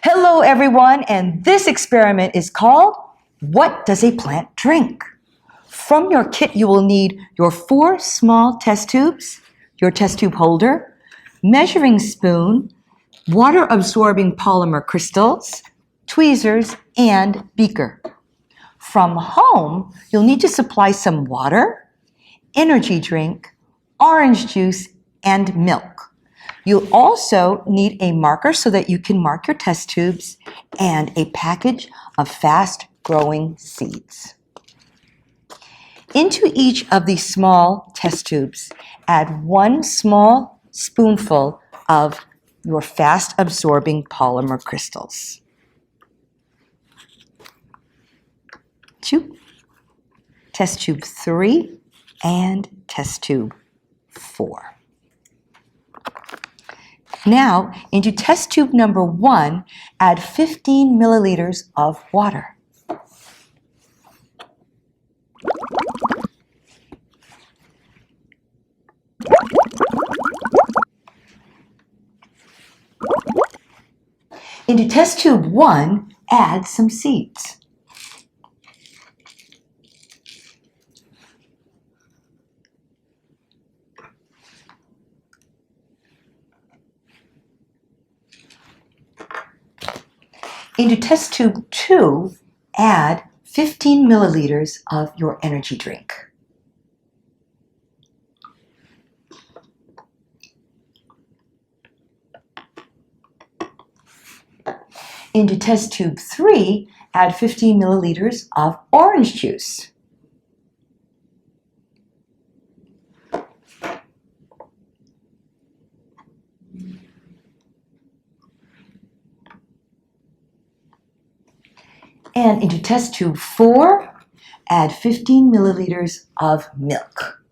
Hello everyone, and this experiment is called What Does a Plant Drink? From your kit you will need your 4 small test tubes, your test tube holder, measuring spoon, water-absorbing polymer crystals, tweezers, and beaker. From home, you'll need to supply some water, energy drink, orange juice, and milk. You'll also need a marker so that you can mark your test tubes and a package of fast-growing seeds. Into each of these small test tubes, add 1 small spoonful of your fast-absorbing polymer crystals. 2, test tube 3, and test tube 4. Now, into test tube number 1, add 15 milliliters of water. Into test tube 1, add some seeds. Into test tube 2, add 15 milliliters of your energy drink. Into test tube 3, add 15 milliliters of orange juice. And into test tube 4, add 15 milliliters of milk.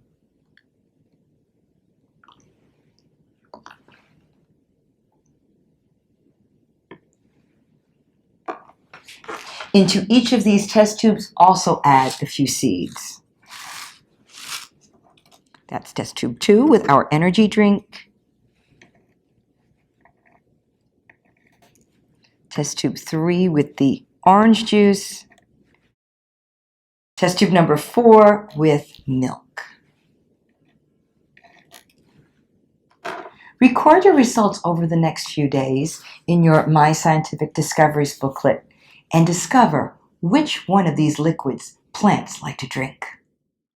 Into each of these test tubes, also add a few seeds. That's test tube 2 with our energy drink. Test tube 3 with the orange juice. Test tube number 4 with milk. Record your results over the next few days in your My Scientific Discoveries booklet and discover which one of these liquids plants like to drink.